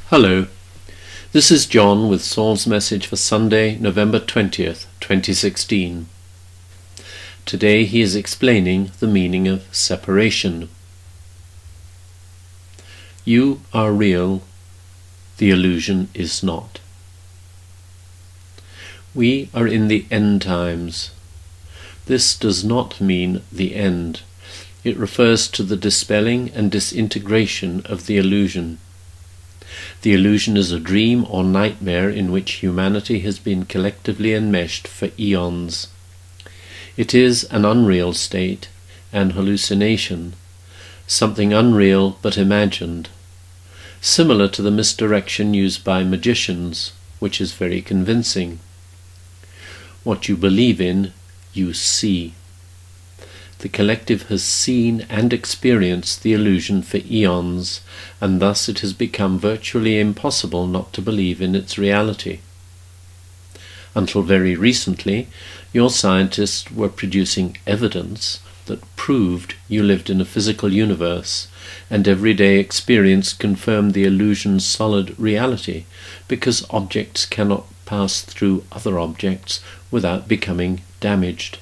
Hello, this is John with Saul's message for Sunday, November 20th, 2016. Today he is explaining the meaning of separation. You are real, the illusion is not. We are in the end times. This does not mean the end. It refers to the dispelling and disintegration of the illusion. The illusion is a dream or nightmare in which humanity has been collectively enmeshed for eons. It is an unreal state, an hallucination, something unreal but imagined, similar to the misdirection used by magicians, which is very convincing. What you believe in, you see. The collective has seen and experienced the illusion for eons, and thus it has become virtually impossible not to believe in its reality. Until very recently, your scientists were producing evidence that proved you lived in a physical universe, and everyday experience confirmed the illusion's solid reality, because objects cannot pass through other objects without becoming damaged.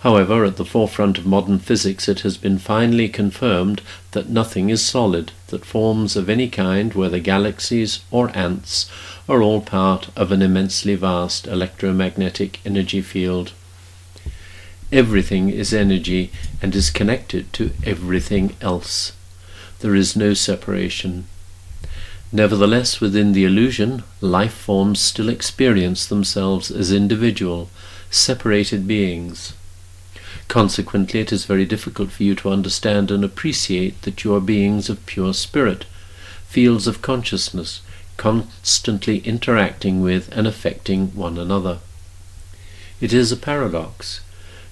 However, at the forefront of modern physics it has been finally confirmed that nothing is solid, that forms of any kind, whether galaxies or ants, are all part of an immensely vast electromagnetic energy field. Everything is energy and is connected to everything else. There is no separation. Nevertheless, within the illusion, life forms still experience themselves as individual, separated beings. Consequently, it is very difficult for you to understand and appreciate that you are beings of pure spirit, fields of consciousness, constantly interacting with and affecting one another. It is a paradox.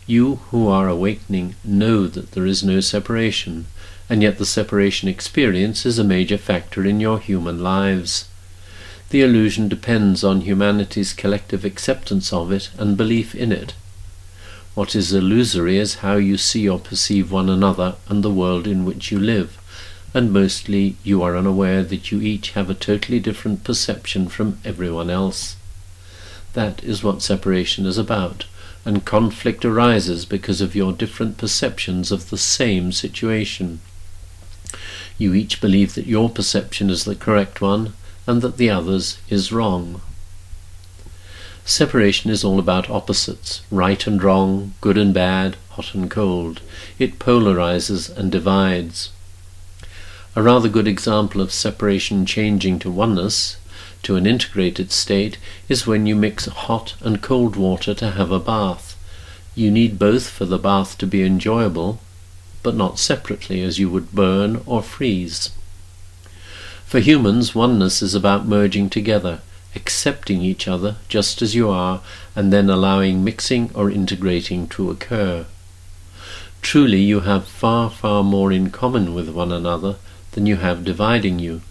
You who are awakening know that there is no separation, and yet the separation experience is a major factor in your human lives. The illusion depends on humanity's collective acceptance of it and belief in it. What is illusory is how you see or perceive one another and the world in which you live, and mostly you are unaware that you each have a totally different perception from everyone else. That is what separation is about, and conflict arises because of your different perceptions of the same situation. You each believe that your perception is the correct one, and that the other's is wrong. Separation is all about opposites, right and wrong, good and bad, hot and cold. It polarizes and divides. A rather good example of separation changing to oneness, to an integrated state, is when you mix hot and cold water to have a bath. You need both for the bath to be enjoyable, but not separately as you would burn or freeze. For humans, oneness is about merging together, accepting each other just as you are, and then allowing mixing or integrating to occur. Truly, you have far, far more in common with one another than you have dividing you,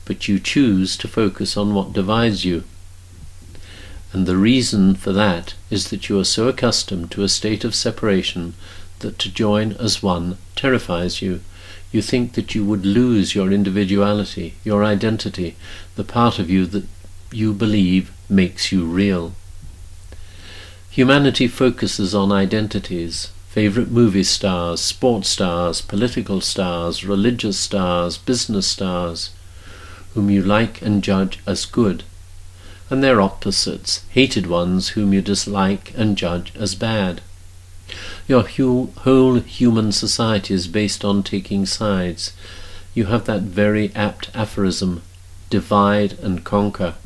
but you choose to focus on what divides you. And the reason for that is that you are so accustomed to a state of separation that to join as one terrifies you. You think that you would lose your individuality, your identity, the part of you that you believe makes you real. Humanity focuses on identities, favorite movie stars, sports stars, political stars, religious stars, business stars, whom you like and judge as good, and their opposites, hated ones whom you dislike and judge as bad. Your whole human society is based on taking sides. You have that very apt aphorism, divide and conquer.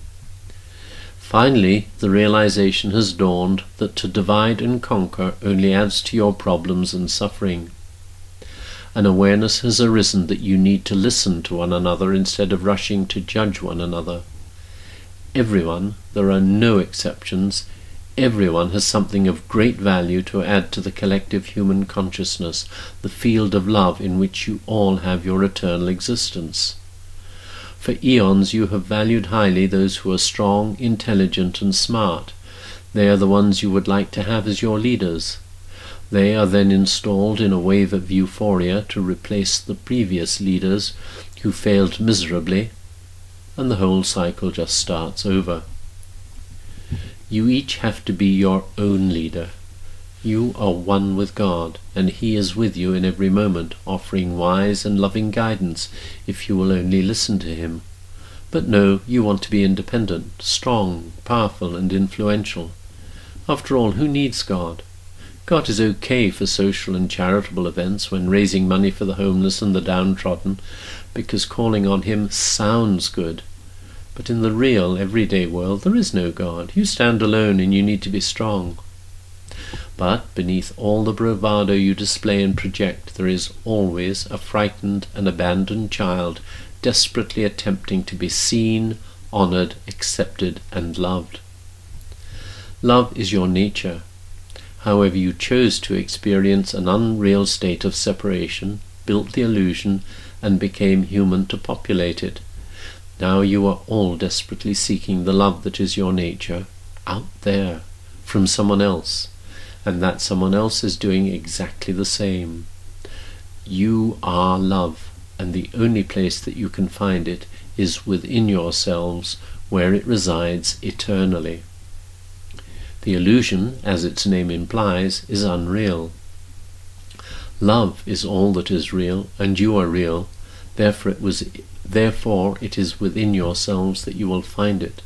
Finally, the realization has dawned that to divide and conquer only adds to your problems and suffering. An awareness has arisen that you need to listen to one another instead of rushing to judge one another. Everyone, there are no exceptions, everyone has something of great value to add to the collective human consciousness, the field of love in which you all have your eternal existence. For eons you have valued highly those who are strong, intelligent and smart. They are the ones you would like to have as your leaders. They are then installed in a wave of euphoria to replace the previous leaders who failed miserably, and the whole cycle just starts over. You each have to be your own leader. You are one with God, and He is with you in every moment, offering wise and loving guidance if you will only listen to Him. But no, you want to be independent, strong, powerful, and influential. After all, who needs God? God is okay for social and charitable events when raising money for the homeless and the downtrodden, because calling on Him sounds good. But in the real, everyday world, there is no God. You stand alone and you need to be strong. But beneath all the bravado you display and project, there is always a frightened and abandoned child desperately attempting to be seen, honored, accepted, and loved. Love is your nature. However, you chose to experience an unreal state of separation, built the illusion, and became human to populate it. Now you are all desperately seeking the love that is your nature, out there, from someone else, and that someone else is doing exactly the same. You are love, and the only place that you can find it is within yourselves, where it resides eternally. The illusion, as its name implies, is unreal. Love is all that is real, and you are real. Therefore it is within yourselves that you will find it.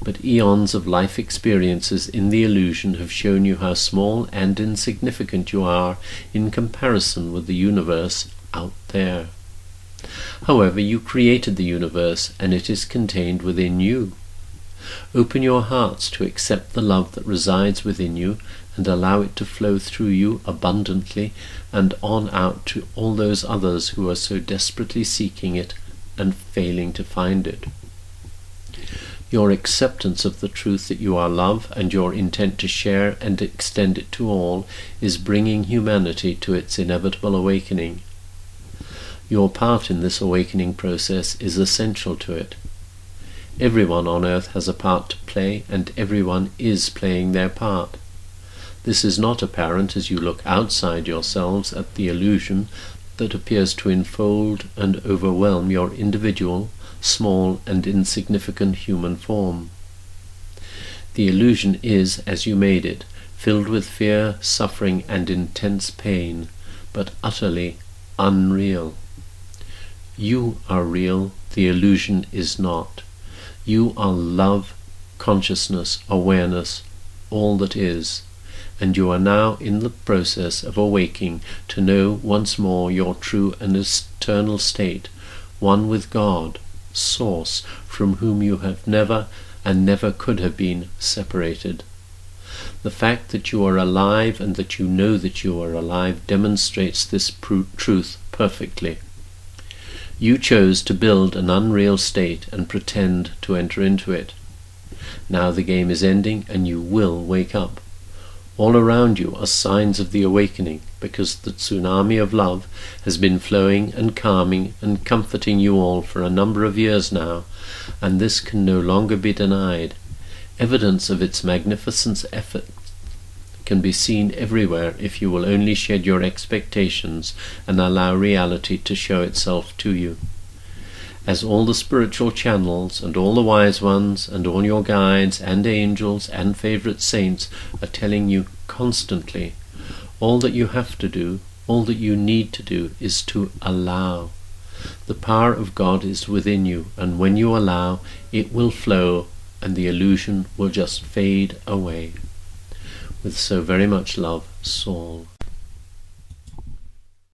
But eons of life experiences in the illusion have shown you how small and insignificant you are in comparison with the universe out there. However, you created the universe, and it is contained within you. Open your hearts to accept the love that resides within you, and allow it to flow through you abundantly and on out to all those others who are so desperately seeking it and failing to find it. Your acceptance of the truth that you are love and your intent to share and extend it to all is bringing humanity to its inevitable awakening. Your part in this awakening process is essential to it. Everyone on earth has a part to play, and everyone is playing their part. This is not apparent as you look outside yourselves at the illusion that appears to enfold and overwhelm your individual, small and insignificant human form. The illusion is as you made it, filled with fear, suffering, and intense pain, but utterly unreal. You are real, the illusion is not. You are love, consciousness, awareness, all that is, and you are now in the process of awaking to know once more your true and eternal state, one with God, Source, from whom you have never and never could have been separated. The fact that you are alive and that you know that you are alive demonstrates this truth perfectly. You chose to build an unreal state and pretend to enter into it. Now the game is ending and you will wake up. All around you are signs of the awakening, because the tsunami of love has been flowing and calming and comforting you all for a number of years now, and this can no longer be denied. Evidence of its magnificent effort can be seen everywhere if you will only shed your expectations and allow reality to show itself to you. As all the spiritual channels and all the wise ones and all your guides and angels and favorite saints are telling you constantly, all that you have to do, all that you need to do is to allow. The power of God is within you, and when you allow, it will flow and the illusion will just fade away. With so very much love, Saul.